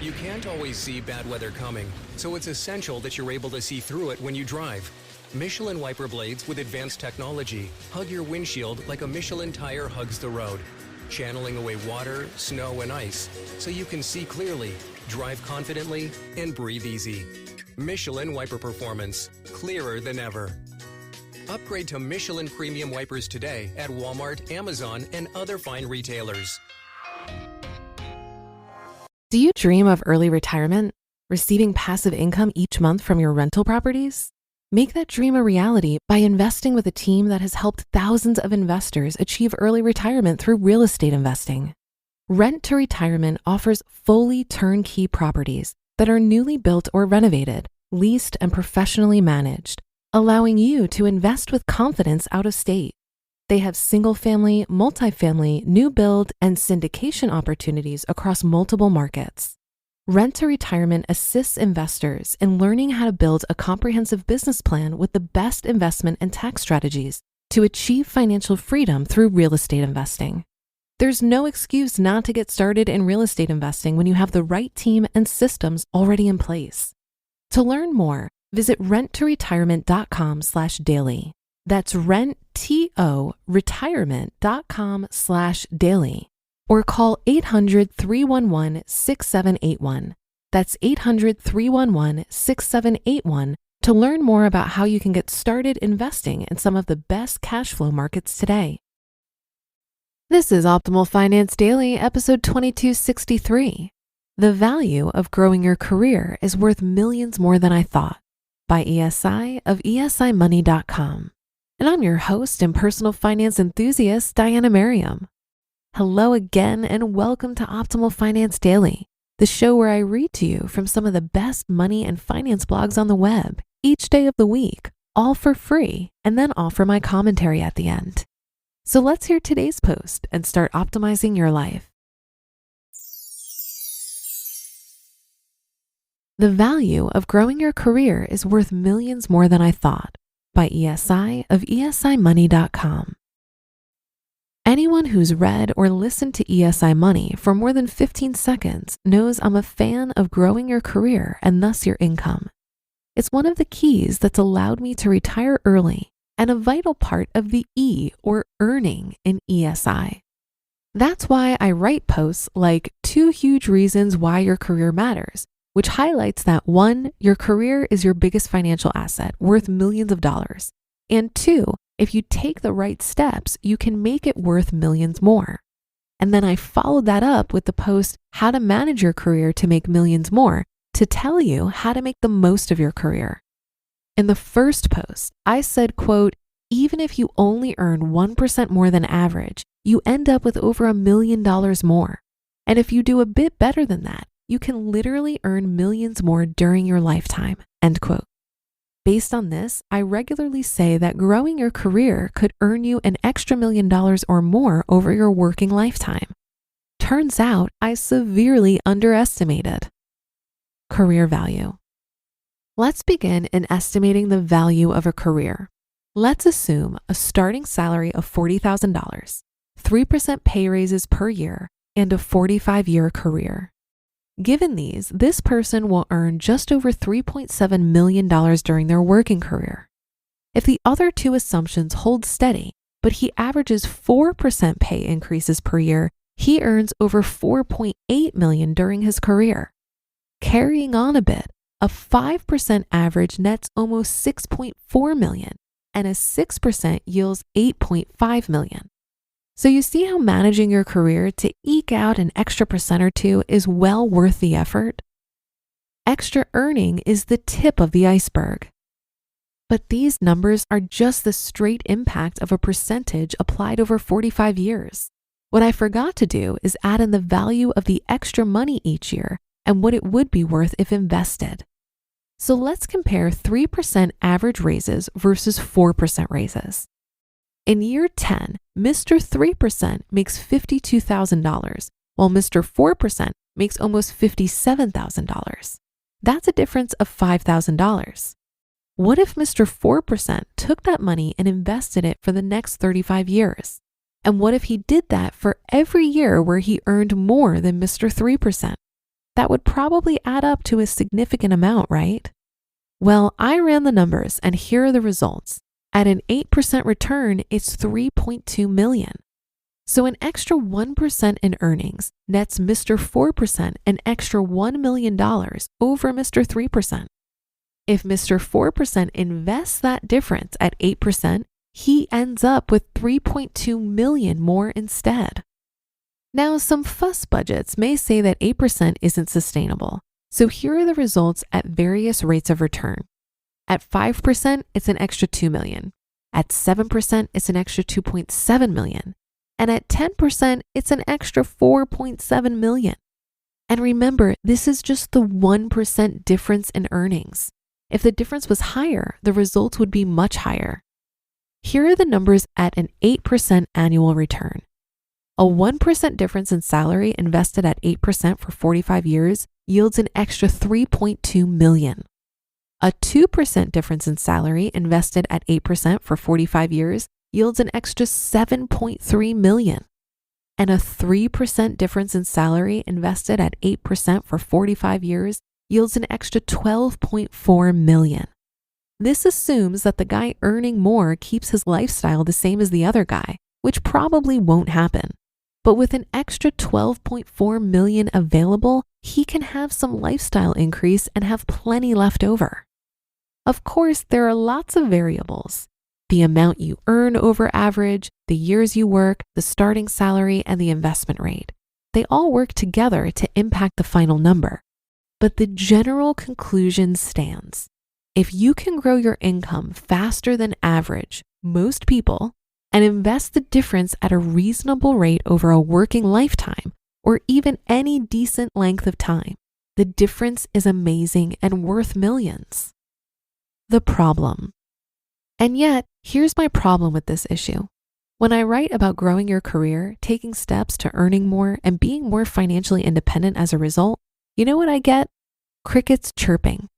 You can't always see bad weather coming, so it's essential that you're able to see through it when you drive. Michelin wiper blades with advanced technology hug your windshield like a Michelin tire hugs the road, channeling away water, snow, and ice so you can see clearly, drive confidently, and breathe easy. Michelin wiper performance, clearer than ever. Upgrade to Michelin premium wipers today at Walmart, Amazon, and other fine retailers. Do you dream of early retirement, receiving passive income each month from your rental properties? Make that dream a reality by investing with a team that has helped thousands of investors achieve early retirement through real estate investing. Rent to Retirement offers fully turnkey properties that are newly built or renovated, leased, and professionally managed, allowing you to invest with confidence out of state. They have single-family, multifamily, new build, and syndication opportunities across multiple markets. Rent to Retirement assists investors in learning how to build a comprehensive business plan with the best investment and tax strategies to achieve financial freedom through real estate investing. There's no excuse not to get started in real estate investing when you have the right team and systems already in place. To learn more, visit renttoretirement.com/daily. That's renttoretirement.com/daily. Or call 800-311-6781. That's 800-311-6781 to learn more about how you can get started investing in some of the best cash flow markets today. This is Optimal Finance Daily, episode 2263. The value of growing your career is worth millions more than I thought, by ESI of ESImoney.com. And I'm your host and personal finance enthusiast, Diana Merriam. Hello again, and welcome to Optimal Finance Daily, the show where I read to you from some of the best money and finance blogs on the web each day of the week, all for free, and then offer my commentary at the end. So let's hear today's post and start optimizing your life. The value of growing your career is worth millions more than I thought, by ESI of ESImoney.com. Anyone who's read or listened to ESI Money for more than 15 seconds knows I'm a fan of growing your career and thus your income. It's one of the keys that's allowed me to retire early and a vital part of the E or earning in ESI. That's why I write posts like 2 huge reasons why your career matters, which highlights that 1, your career is your biggest financial asset worth millions of dollars. And 2, if you take the right steps, you can make it worth millions more. And then I followed that up with the post, How to Manage Your Career to Make Millions More, to tell you how to make the most of your career. In the first post, I said, quote, even if you only earn 1% more than average, you end up with over $1 million more. And if you do a bit better than that, you can literally earn millions more during your lifetime, end quote. Based on this, I regularly say that growing your career could earn you an extra $1 million or more over your working lifetime. Turns out I severely underestimated. Career value. Let's begin in estimating the value of a career. Let's assume a starting salary of $40,000, 3% pay raises per year, and a 45-year career. Given these, this person will earn just over $3.7 million during their working career. If the other 2 assumptions hold steady, but he averages 4% pay increases per year, he earns over $4.8 million during his career. Carrying on a bit, a 5% average nets almost $6.4 million, and a 6% yields $8.5 million. So you see how managing your career to eke out an extra % or 2 is well worth the effort? Extra earning is the tip of the iceberg. But these numbers are just the straight impact of a percentage applied over 45 years. What I forgot to do is add in the value of the extra money each year and what it would be worth if invested. So let's compare 3% average raises versus 4% raises. In year 10, Mr. 3% makes $52,000, while Mr. 4% makes almost $57,000. That's a difference of $5,000. What if Mr. 4% took that money and invested it for the next 35 years? And what if he did that for every year where he earned more than Mr. 3%? That would probably add up to a significant amount, right? Well, I ran the numbers and here are the results. At an 8% return, it's $3.2 million. So an extra 1% in earnings nets Mr. 4% an extra $1 million over Mr. 3%. If Mr. 4% invests that difference at 8%, he ends up with $3.2 million more instead. Now, some fuss budgets may say that 8% isn't sustainable. So here are the results at various rates of return. At 5%, it's an extra $2 million. At 7%, it's an extra $2.7 million. And at 10%, it's an extra $4.7 million. And remember, this is just the 1% difference in earnings. If the difference was higher, the results would be much higher. Here are the numbers at an 8% annual return. A 1% difference in salary invested at 8% for 45 years yields an extra $3.2 million. A 2% difference in salary invested at 8% for 45 years yields an extra $7.3 million. And a 3% difference in salary invested at 8% for 45 years yields an extra $12.4 million. This assumes that the guy earning more keeps his lifestyle the same as the other guy, which probably won't happen. But with an extra $12.4 million available, he can have some lifestyle increase and have plenty left over. Of course, there are lots of variables. The amount you earn over average, the years you work, the starting salary, and the investment rate. They all work together to impact the final number. But the general conclusion stands. If you can grow your income faster than average, most people, and invest the difference at a reasonable rate over a working lifetime, or even any decent length of time, the difference is amazing and worth millions. The problem. And yet, here's my problem with this issue. When I write about growing your career, taking steps to earning more, and being more financially independent as a result, you know what I get? Crickets chirping.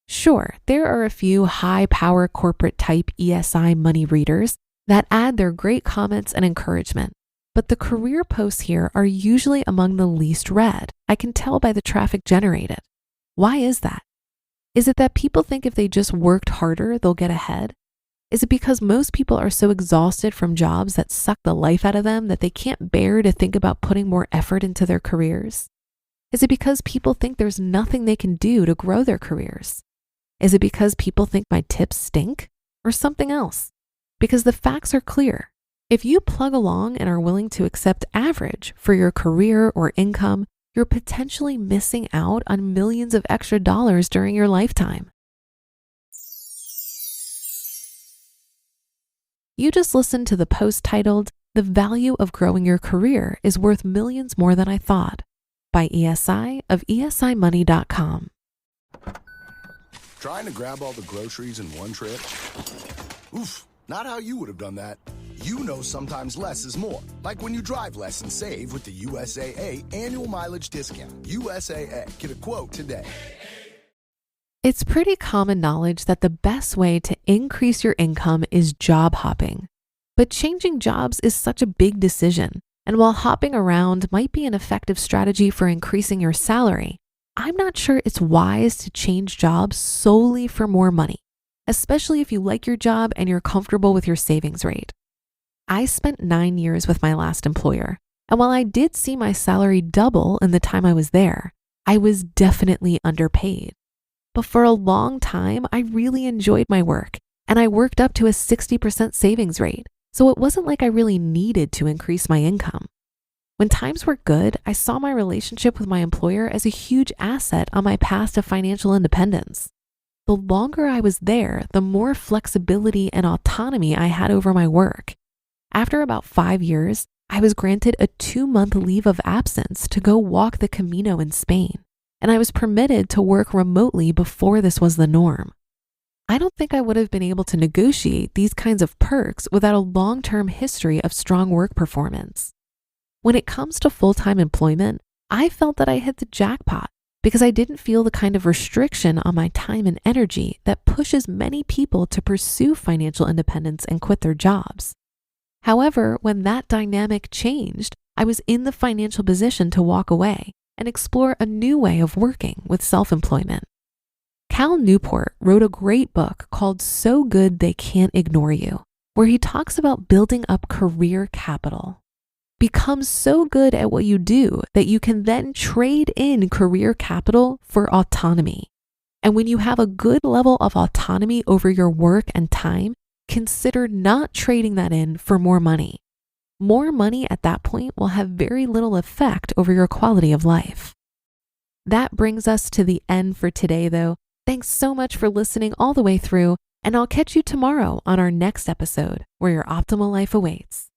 Sure, there are a few high-power corporate type ESI money readers that add their great comments and encouragement, but the career posts here are usually among the least read. I can tell by the traffic generated. Why is that? Is it that people think if they just worked harder, they'll get ahead? Is it because most people are so exhausted from jobs that suck the life out of them that they can't bear to think about putting more effort into their careers? Is it because people think there's nothing they can do to grow their careers? Is it because people think my tips stink? Or something else? Because the facts are clear. If you plug along and are willing to accept average for your career or income, you're potentially missing out on millions of extra dollars during your lifetime. You just listened to the post titled, "The Value of Growing Your Career is Worth Millions More Than I Thought" by ESI of ESImoney.com. Trying to grab all the groceries in one trip? Oof, not how you would have done that. You know sometimes less is more. Like when you drive less and save with the USAA annual mileage discount. USAA. Get a quote today. It's pretty common knowledge that the best way to increase your income is job hopping. But changing jobs is such a big decision. And while hopping around might be an effective strategy for increasing your salary, I'm not sure it's wise to change jobs solely for more money, especially if you like your job and you're comfortable with your savings rate. I spent 9 years with my last employer, and while I did see my salary double in the time I was there, I was definitely underpaid. But for a long time, I really enjoyed my work, and I worked up to a 60% savings rate, so it wasn't like I really needed to increase my income. When times were good, I saw my relationship with my employer as a huge asset on my path to financial independence. The longer I was there, the more flexibility and autonomy I had over my work. After about 5 years, I was granted a 2-month leave of absence to go walk the Camino in Spain, and I was permitted to work remotely before this was the norm. I don't think I would have been able to negotiate these kinds of perks without a long-term history of strong work performance. When it comes to full-time employment, I felt that I hit the jackpot because I didn't feel the kind of restriction on my time and energy that pushes many people to pursue financial independence and quit their jobs. However, when that dynamic changed, I was in the financial position to walk away, and explore a new way of working with self-employment. Cal Newport wrote a great book called So Good They Can't Ignore You, where he talks about building up career capital. Become so good at what you do that you can then trade in career capital for autonomy. And when you have a good level of autonomy over your work and time, consider not trading that in for more money. More money at that point will have very little effect over your quality of life. That brings us to the end for today, though. Thanks so much for listening all the way through, and I'll catch you tomorrow on our next episode where your optimal life awaits.